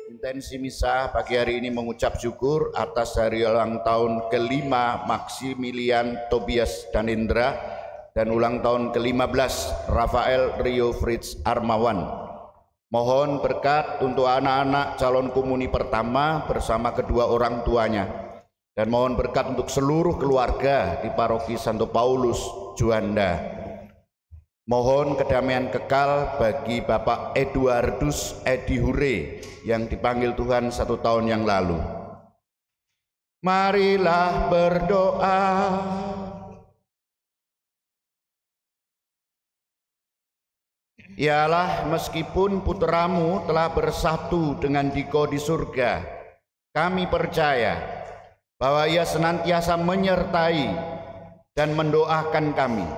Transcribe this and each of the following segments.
Intensi misa pagi hari ini mengucap syukur atas hari ulang tahun ke-5 Maximilian Tobias Danendra dan ulang tahun ke-15 Rafael Rio Fritz Armawan. Mohon berkat untuk anak-anak calon komuni pertama bersama kedua orang tuanya, dan mohon berkat untuk seluruh keluarga di Paroki Santo Paulus Juanda. Mohon kedamaian kekal bagi Bapak Eduardus Edi Hure yang dipanggil Tuhan 1 tahun yang lalu. Marilah berdoa. Ya Allah, meskipun putramu telah bersatu dengan Diko di surga, kami percaya bahwa ia senantiasa menyertai dan mendoakan kami.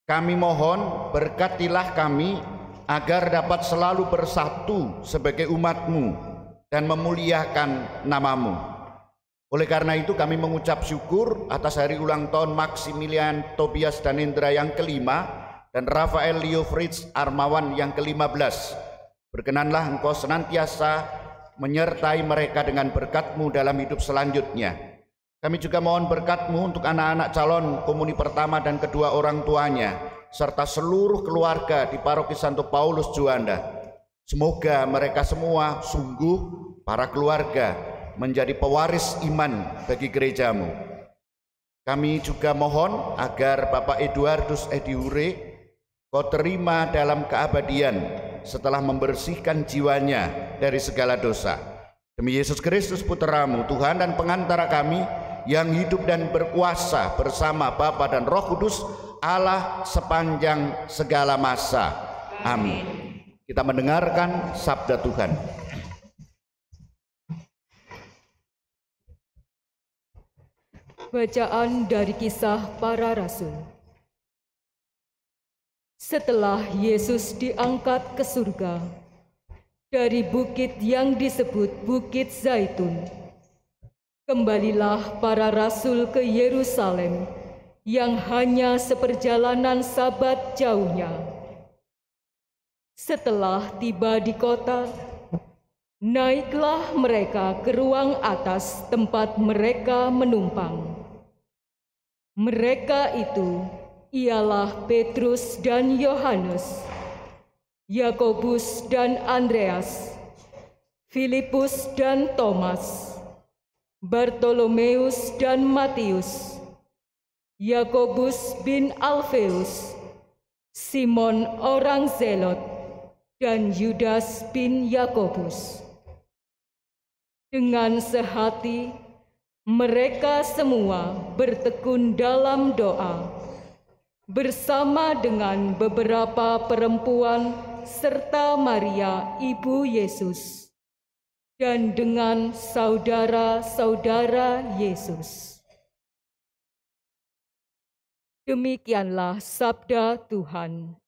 Kami mohon berkatilah kami agar dapat selalu bersatu sebagai umat-Mu dan memuliakan nama-Mu. Oleh karena itu kami mengucap syukur atas hari ulang tahun Maximilian Tobias Danendra yang ke-5 dan Rafael Rio Fritz Armawan yang ke-15. Berkenanlah Engkau senantiasa menyertai mereka dengan berkat-Mu dalam hidup selanjutnya. Kami juga mohon berkat-Mu untuk anak-anak calon komuni pertama dan kedua orang tuanya, serta seluruh keluarga di Paroki Santo Paulus Juanda. Semoga mereka semua sungguh para keluarga menjadi pewaris iman bagi gereja-Mu. Kami juga mohon agar Bapak Eduardus Edi Hure Kau terima dalam keabadian setelah membersihkan jiwanya dari segala dosa. Demi Yesus Kristus Putra-Mu, Tuhan dan pengantara kami, yang hidup dan berkuasa bersama Bapa dan Roh Kudus, Allah sepanjang segala masa. Amin. Kita mendengarkan sabda Tuhan. Bacaan dari Kisah Para Rasul. Setelah Yesus diangkat ke surga dari bukit yang disebut Bukit Zaitun, kembalilah para rasul ke Yerusalem yang hanya seperjalanan sabat jauhnya. Setelah tiba di kota, naiklah mereka ke ruang atas tempat mereka menumpang. Mereka itu ialah Petrus dan Yohanes, Yakobus dan Andreas, Filipus dan Thomas, Bartolomeus dan Matius, Yakobus bin Alfeus, Simon orang Zelot, dan Yudas bin Yakobus. Dengan sehati, mereka semua bertekun dalam doa, bersama dengan beberapa perempuan serta Maria ibu Yesus, dan dengan saudara-saudara Yesus. Demikianlah sabda Tuhan.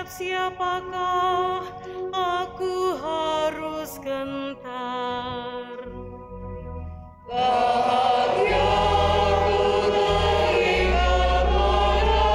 Siapakah aku harus gentar? Bahagia ku teringat pada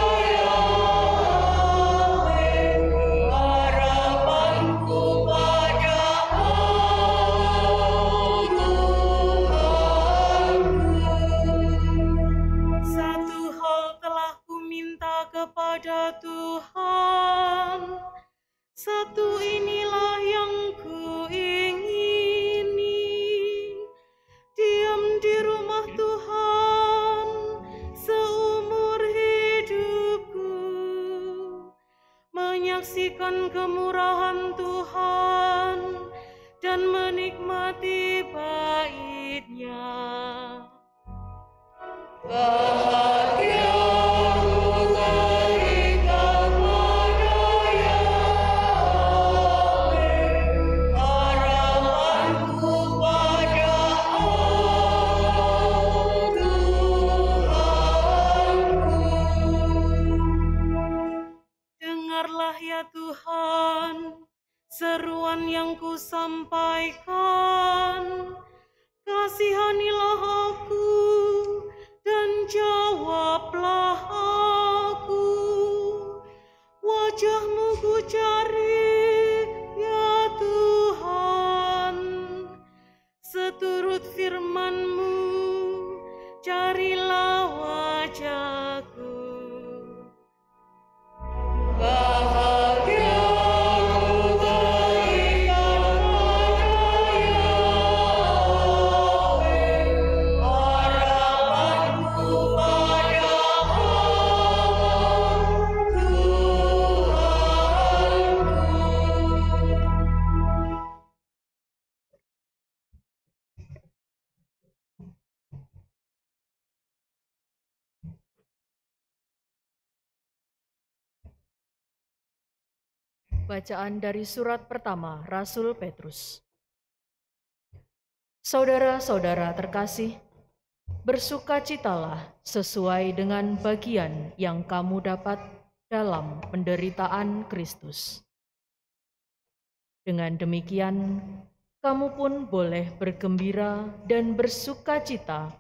kepada Tuhan. Satu inilah yang kuingini, diam di rumah Tuhan seumur hidupku, menyaksikan kemurahan Tuhan dan menikmati bait-Nya. Bahagia ku terikat pada Yahweh, harapanku pada Allah Tuhanku. Dengarlah ya Tuhan seruan yang kusampaikan, kasihanilah aku dan jawablah aku. Wajah-Mu ku cari ya Tuhan, seturut firman-Mu carilah wajah-Ku. Bahagia ku terikat pada Yahweh, harapanku pada Allah Tuhanku. Bacaan dari surat pertama Rasul Petrus. Saudara-saudara terkasih, bersukacitalah sesuai dengan bagian yang kamu dapat dalam penderitaan Kristus. Dengan demikian, kamu pun boleh bergembira dan bersukacita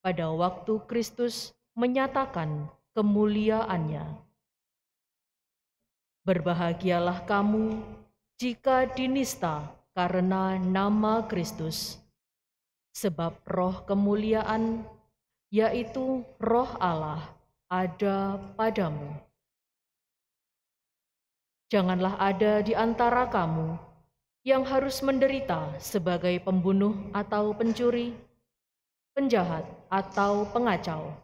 pada waktu Kristus menyatakan kemuliaannya. Berbahagialah kamu jika dinista karena nama Kristus, sebab roh kemuliaan, yaitu roh Allah, ada padamu. Janganlah ada di antara kamu yang harus menderita sebagai pembunuh atau pencuri, penjahat atau pengacau.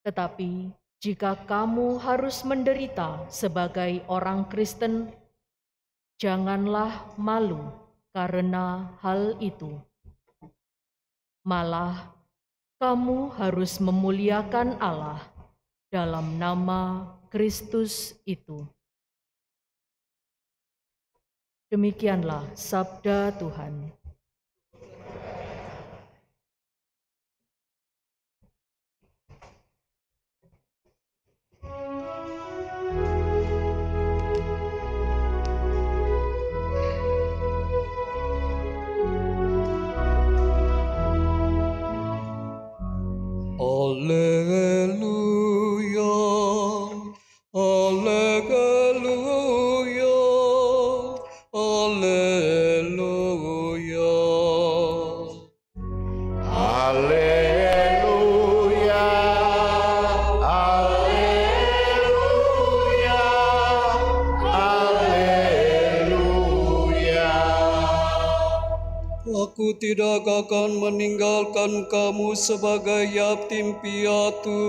Tetapi jika kamu harus menderita sebagai orang Kristen, janganlah malu karena hal itu. Malah, kamu harus memuliakan Allah dalam nama Kristus itu. Demikianlah sabda Tuhan. Alleluia, alleluia, alleluia. Haleluya, haleluya, haleluya. Aku tidak akan meninggalkan kamu sebagai yatim piatu,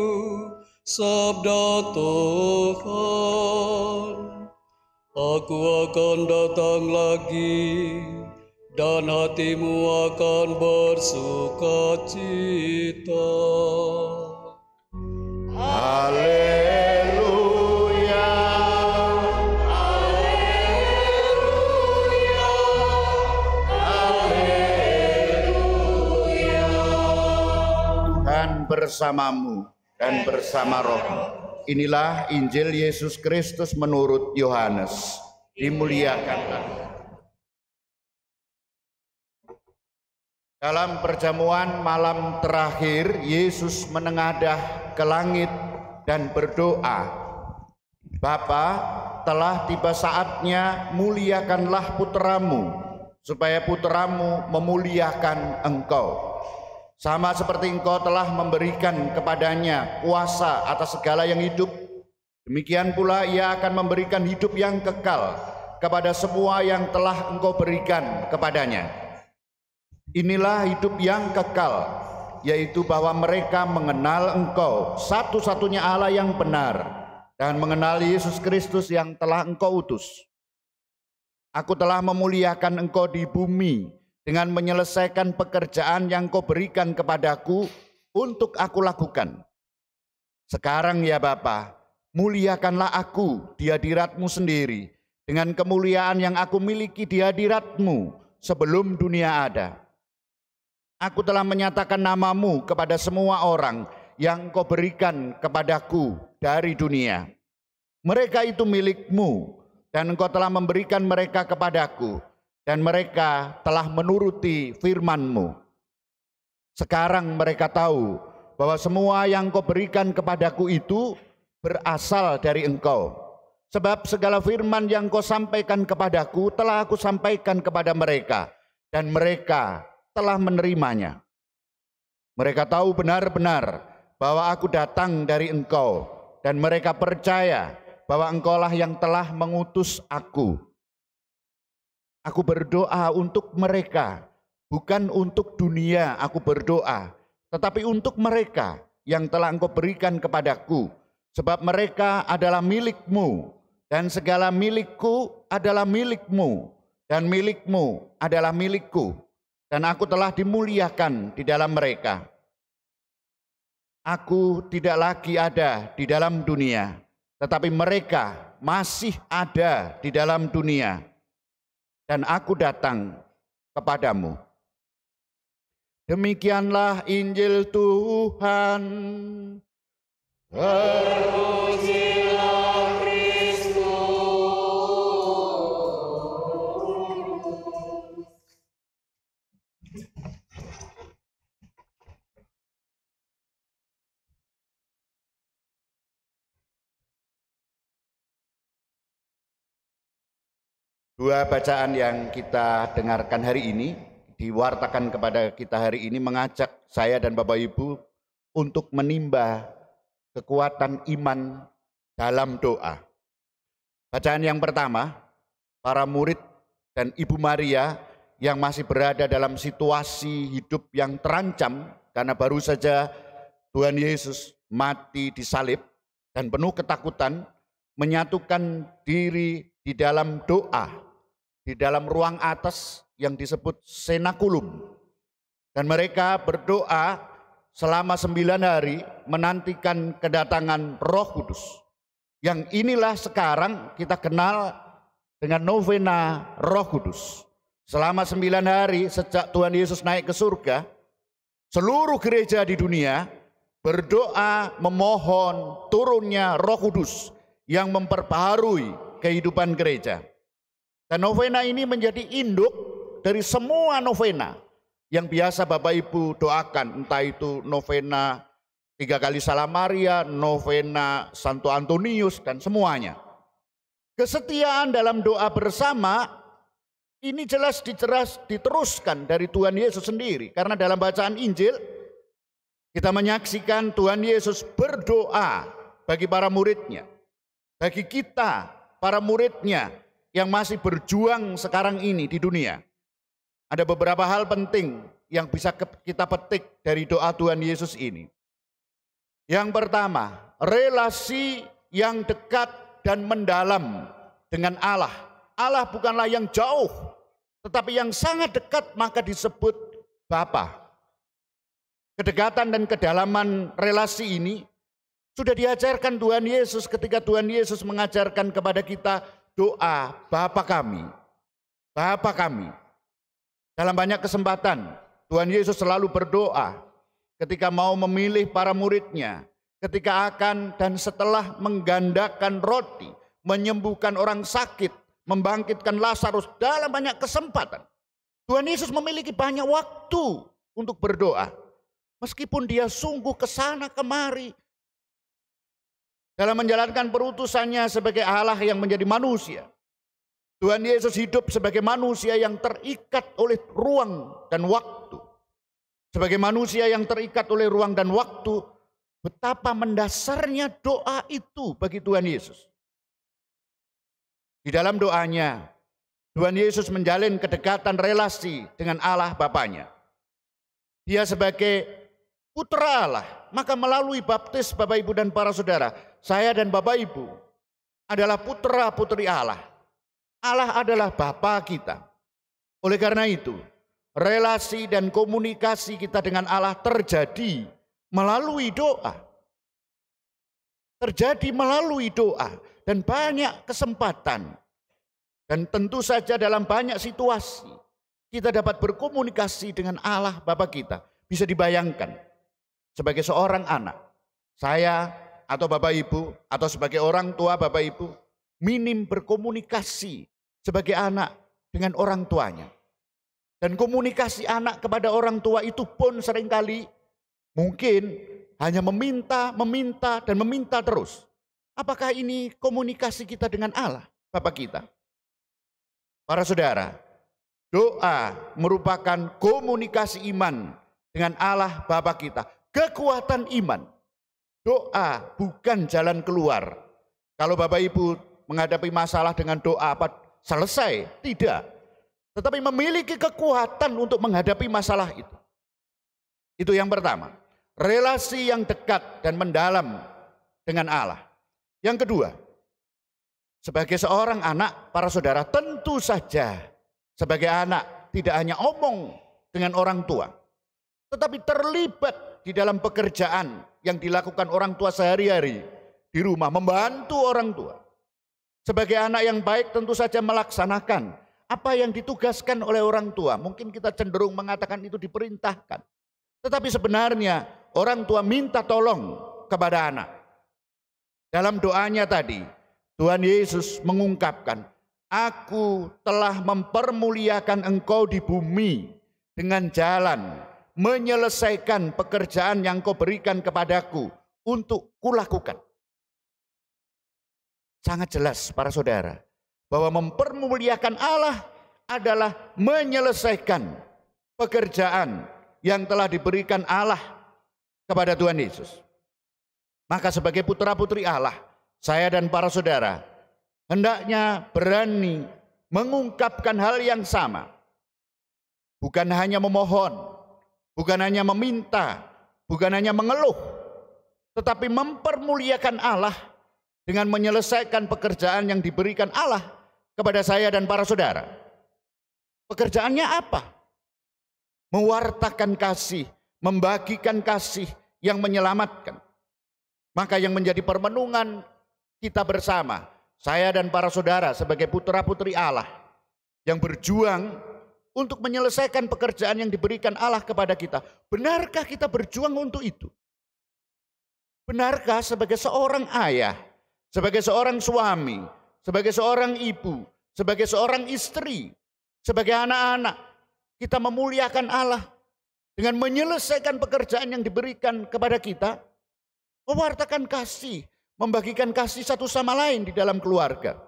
sabda Tuhan. Aku akan datang lagi, dan hatimu akan bersukacita. Haleluya, haleluya, haleluya. Tuhan bersamamu dan bersama rohmu. Inilah Injil Yesus Kristus menurut Yohanes. Dimuliakanlah. Dalam perjamuan malam terakhir, Yesus menengadah ke langit dan berdoa, "Bapa, telah tiba saatnya, muliakanlah puteramu, supaya puteramu memuliakan Engkau. Sama seperti Engkau telah memberikan kepadanya kuasa atas segala yang hidup Demikian pula Ia akan memberikan hidup yang kekal kepada semua yang telah Engkau berikan kepadanya. Inilah hidup yang kekal, yaitu bahwa mereka mengenal Engkau, satu-satunya Allah yang benar, dan mengenal Yesus Kristus yang telah Engkau utus. Aku telah memuliakan Engkau di bumi dengan menyelesaikan pekerjaan yang Kau berikan kepadaku untuk aku lakukan. Sekarang ya Bapa, muliakanlah aku di hadirat-Mu sendiri, dengan kemuliaan yang aku miliki di hadirat-Mu sebelum dunia ada. Aku telah menyatakan nama-Mu kepada semua orang yang Kau berikan kepadaku dari dunia. Mereka itu milik-Mu, dan Engkau telah memberikan mereka kepadaku, dan mereka telah menuruti firman-Mu. Sekarang mereka tahu bahwa semua yang Kau berikan kepadaku itu berasal dari Engkau. Sebab segala firman yang Kau sampaikan kepadaku telah aku sampaikan kepada mereka, dan mereka telah menerimanya. Mereka tahu benar-benar bahwa aku datang dari Engkau, dan mereka percaya bahwa Engkaulah yang telah mengutus aku. Aku berdoa untuk mereka, bukan untuk dunia aku berdoa, tetapi untuk mereka yang telah Engkau berikan kepadaku, sebab mereka adalah milik-Mu, dan segala milikku adalah milik-Mu, dan milik-Mu adalah milikku, dan aku telah dimuliakan di dalam mereka. Aku tidak lagi ada di dalam dunia, tetapi mereka masih ada di dalam dunia, dan aku datang kepadamu. Demikianlah Injil Tuhan. Terpujilah Kristus. Dua bacaan yang kita dengarkan hari ini, diwartakan kepada kita hari ini, mengajak saya dan Bapak Ibu untuk menimba kekuatan iman dalam doa. Bacaan yang pertama, para murid dan Ibu Maria yang masih berada dalam situasi hidup yang terancam karena baru saja Tuhan Yesus mati disalib, dan penuh ketakutan menyatukan diri di dalam doa, di dalam ruang atas yang disebut senakulum. Dan mereka berdoa selama 9 hari menantikan kedatangan Roh Kudus. Yang inilah sekarang kita kenal dengan novena Roh Kudus. Selama 9 hari sejak Tuhan Yesus naik ke surga, seluruh gereja di dunia berdoa memohon turunnya Roh Kudus yang memperbaharui kehidupan gereja. Dan novena ini menjadi induk dari semua novena yang biasa Bapak Ibu doakan, entah itu novena 3 kali Salam Maria, novena Santo Antonius, dan semuanya. Kesetiaan dalam doa bersama ini jelas diteruskan dari Tuhan Yesus sendiri. Karena dalam bacaan Injil kita menyaksikan Tuhan Yesus berdoa bagi para muridnya, bagi kita para muridnya yang masih berjuang sekarang ini di dunia. Ada beberapa hal penting yang bisa kita petik dari doa Tuhan Yesus ini. Yang pertama, relasi yang dekat dan mendalam dengan Allah. Allah bukanlah yang jauh, tetapi yang sangat dekat, maka disebut Bapa. Kedekatan dan kedalaman relasi ini sudah diajarkan Tuhan Yesus ketika Tuhan Yesus mengajarkan kepada kita doa Bapa kami, Bapa kami. Dalam banyak kesempatan Tuhan Yesus selalu berdoa ketika mau memilih para muridnya, ketika akan dan setelah menggandakan roti, menyembuhkan orang sakit, membangkitkan Lazarus, dalam banyak kesempatan. Tuhan Yesus memiliki banyak waktu untuk berdoa. Meskipun dia sungguh kesana kemari dalam menjalankan perutusannya sebagai Allah yang menjadi manusia. Tuhan Yesus hidup sebagai manusia yang terikat oleh ruang dan waktu. Sebagai manusia yang terikat oleh ruang dan waktu, betapa mendasarnya doa itu bagi Tuhan Yesus. Di dalam doanya, Tuhan Yesus menjalin kedekatan relasi dengan Allah Bapanya. Dia sebagai putra Allah, maka melalui baptis Bapak Ibu dan para saudara, saya dan Bapak Ibu adalah putra putri Allah. Allah adalah Bapa kita. Oleh karena itu, relasi dan komunikasi kita dengan Allah terjadi melalui doa. Terjadi melalui doa dan banyak kesempatan. Dan tentu saja dalam banyak situasi kita dapat berkomunikasi dengan Allah Bapa kita. Bisa dibayangkan sebagai seorang anak, saya atau Bapak Ibu atau sebagai orang tua Bapak Ibu minim berkomunikasi sebagai anak dengan orang tuanya. Dan komunikasi anak kepada orang tua itu pun seringkali mungkin hanya meminta dan meminta terus. Apakah ini komunikasi kita dengan Allah Bapa kita? Para saudara, doa merupakan komunikasi iman dengan Allah Bapa kita. Kekuatan iman. Doa bukan jalan keluar. Kalau Bapak Ibu menghadapi masalah dengan doa apa selesai? Tidak. Tetapi memiliki kekuatan untuk menghadapi masalah itu. Itu yang pertama. Relasi yang dekat dan mendalam dengan Allah. Yang kedua, sebagai seorang anak, para saudara, tentu saja sebagai anak tidak hanya omong dengan orang tua, tetapi terlibat di dalam pekerjaan yang dilakukan orang tua sehari-hari di rumah, membantu orang tua. Sebagai anak yang baik tentu saja melaksanakan apa yang ditugaskan oleh orang tua. Mungkin kita cenderung mengatakan itu diperintahkan. Tetapi sebenarnya orang tua minta tolong kepada anak. Dalam doanya tadi, Tuhan Yesus mengungkapkan, aku telah mempermuliakan engkau di bumi dengan jalan menyelesaikan pekerjaan yang kau berikan kepadaku untuk kulakukan. Sangat jelas para saudara, bahwa mempermuliakan Allah adalah menyelesaikan pekerjaan yang telah diberikan Allah kepada Tuhan Yesus. Maka sebagai putra-putri Allah, saya dan para saudara hendaknya berani mengungkapkan hal yang sama. Bukan hanya memohon, bukan hanya meminta, bukan hanya mengeluh, tetapi mempermuliakan Allah dengan menyelesaikan pekerjaan yang diberikan Allah kepada saya dan para saudara. Pekerjaannya apa? Mewartakan kasih, membagikan kasih yang menyelamatkan. Maka yang menjadi permenungan kita bersama, saya dan para saudara sebagai putra-putri Allah yang berjuang untuk menyelesaikan pekerjaan yang diberikan Allah kepada kita. Benarkah kita berjuang untuk itu? Benarkah sebagai seorang ayah, sebagai seorang suami, sebagai seorang ibu, sebagai seorang istri, sebagai anak-anak, kita memuliakan Allah dengan menyelesaikan pekerjaan yang diberikan kepada kita? Mewartakan kasih, membagikan kasih satu sama lain di dalam keluarga.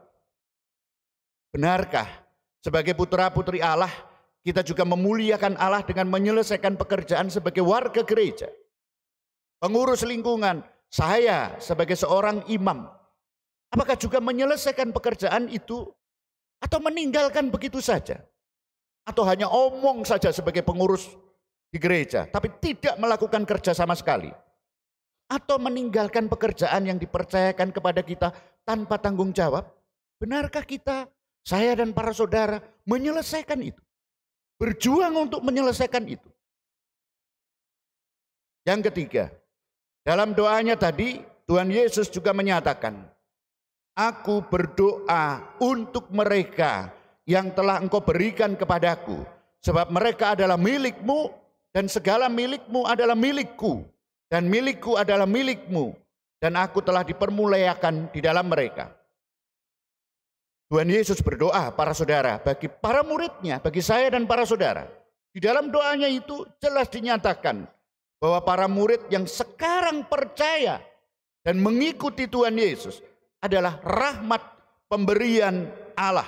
Benarkah sebagai putra-putri Allah kita juga memuliakan Allah dengan menyelesaikan pekerjaan sebagai warga gereja, pengurus lingkungan, saya sebagai seorang imam? Apakah juga menyelesaikan pekerjaan itu atau meninggalkan begitu saja? Atau hanya omong saja sebagai pengurus di gereja tapi tidak melakukan kerja sama sekali? Atau meninggalkan pekerjaan yang dipercayakan kepada kita tanpa tanggung jawab? Benarkah kita, saya dan para saudara menyelesaikan itu? Berjuang untuk menyelesaikan itu? Yang ketiga, dalam doanya tadi Tuhan Yesus juga menyatakan, aku berdoa untuk mereka yang telah engkau berikan kepadaku, sebab mereka adalah milikmu dan segala milikmu adalah milikku. Dan milikku adalah milikmu, dan aku telah dipermuliakan di dalam mereka. Tuhan Yesus berdoa para saudara, bagi para muridnya, bagi saya dan para saudara. Di dalam doanya itu jelas dinyatakan bahwa para murid yang sekarang percaya dan mengikuti Tuhan Yesus adalah rahmat pemberian Allah.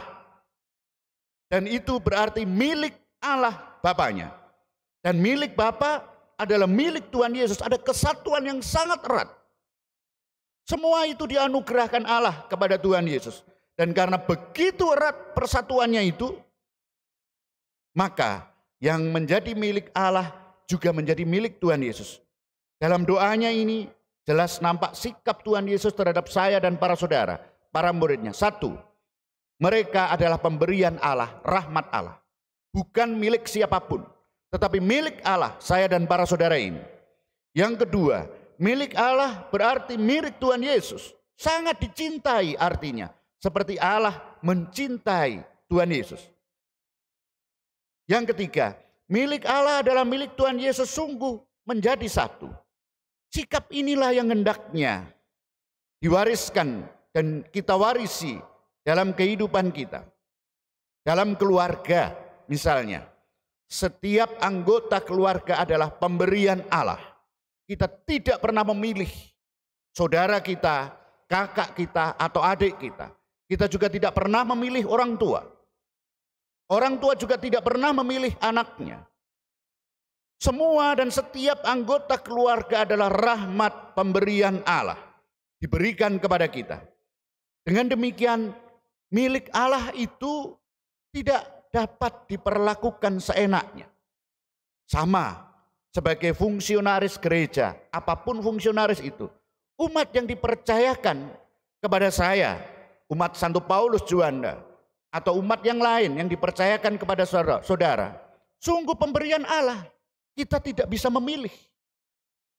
Dan itu berarti milik Allah Bapanya. Dan milik Bapa adalah milik Tuhan Yesus, ada kesatuan yang sangat erat. Semua itu dianugerahkan Allah kepada Tuhan Yesus. Dan karena begitu erat persatuannya itu, maka yang menjadi milik Allah juga menjadi milik Tuhan Yesus. Dalam doanya ini jelas nampak sikap Tuhan Yesus terhadap saya dan para saudara, para muridnya. Satu, mereka adalah pemberian Allah, rahmat Allah. Bukan milik siapapun, tetapi milik Allah, saya dan para saudara ini. Yang kedua, milik Allah berarti milik Tuhan Yesus. Sangat dicintai artinya. Seperti Allah mencintai Tuhan Yesus. Yang ketiga, milik Allah adalah milik Tuhan Yesus sungguh menjadi satu. Sikap inilah yang hendaknya diwariskan dan kita warisi dalam kehidupan kita. Dalam keluarga misalnya, setiap anggota keluarga adalah pemberian Allah. Kita tidak pernah memilih saudara kita, kakak kita, atau adik kita. Kita juga tidak pernah memilih orang tua. Orang tua juga tidak pernah memilih anaknya. Semua dan setiap anggota keluarga adalah rahmat pemberian Allah. Diberikan kepada kita. Dengan demikian, milik Allah itu tidak dapat diperlakukan seenaknya. Sama sebagai fungsionaris gereja, apapun fungsionaris itu. Umat yang dipercayakan kepada saya, umat Santo Paulus Juanda, atau umat yang lain yang dipercayakan kepada saudara, sungguh pemberian Allah. Kita tidak bisa memilih.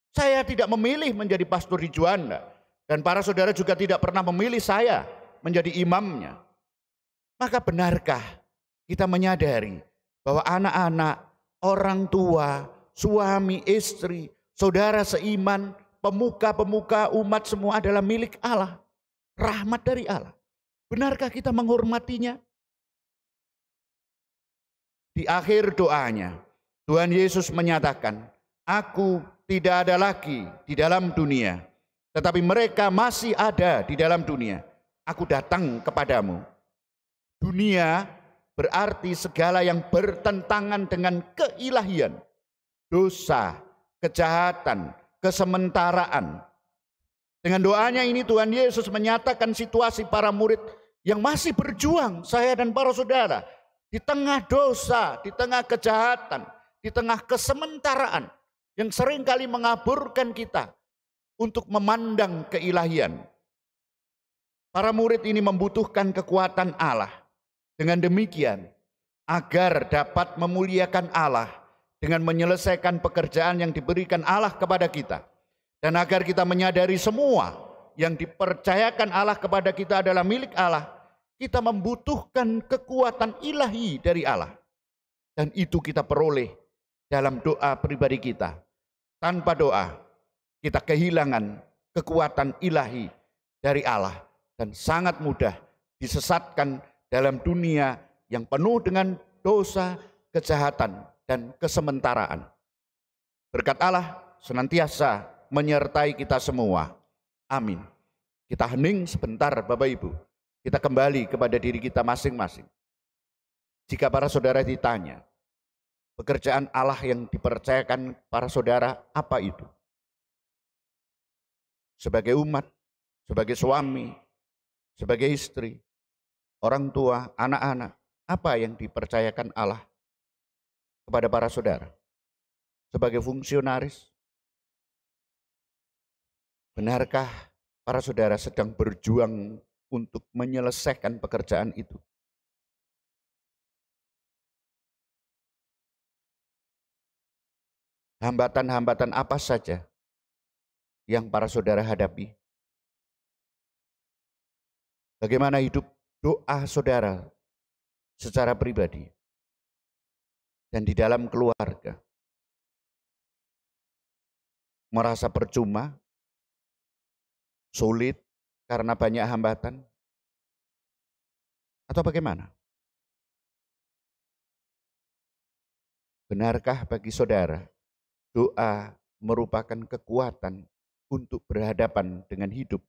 Saya tidak memilih menjadi pastor di Juanda, dan para saudara juga tidak pernah memilih saya menjadi imamnya. Maka benarkah kita menyadari bahwa anak-anak, orang tua, suami, istri, saudara seiman, pemuka-pemuka umat semua adalah milik Allah, rahmat dari Allah. Benarkah kita menghormatinya? Di akhir doanya, Tuhan Yesus menyatakan, aku tidak ada lagi di dalam dunia, tetapi mereka masih ada di dalam dunia. Aku datang kepadamu. Dunia berarti segala yang bertentangan dengan keilahian, dosa, kejahatan, kesementaraan. Dengan doanya ini Tuhan Yesus menyatakan situasi para murid yang masih berjuang, saya dan para saudara, di tengah dosa, di tengah kejahatan, di tengah kesementaraan yang seringkali mengaburkan kita untuk memandang keilahian. Para murid ini membutuhkan kekuatan Allah. Dengan demikian, agar dapat memuliakan Allah dengan menyelesaikan pekerjaan yang diberikan Allah kepada kita. Dan agar kita menyadari semua yang dipercayakan Allah kepada kita adalah milik Allah, kita membutuhkan kekuatan ilahi dari Allah. Dan itu kita peroleh dalam doa pribadi kita. Tanpa doa, kita kehilangan kekuatan ilahi dari Allah. Dan sangat mudah disesatkan dalam dunia yang penuh dengan dosa, kejahatan, dan kesementaraan. Berkat Allah senantiasa menyertai kita semua. Amin. Kita hening sebentar Bapak Ibu. Kita kembali kepada diri kita masing-masing. Jika para saudara ditanya, pekerjaan Allah yang dipercayakan para saudara apa itu? Sebagai umat, sebagai suami, sebagai istri, orang tua, anak-anak, apa yang dipercayakan Allah kepada para saudara? Sebagai fungsionaris, benarkah para saudara sedang berjuang untuk menyelesaikan pekerjaan itu? Hambatan-hambatan apa saja yang para saudara hadapi? Bagaimana hidup doa saudara secara pribadi dan di dalam keluarga? Merasa percuma, sulit karena banyak hambatan, atau bagaimana? Benarkah bagi saudara doa merupakan kekuatan untuk berhadapan dengan hidup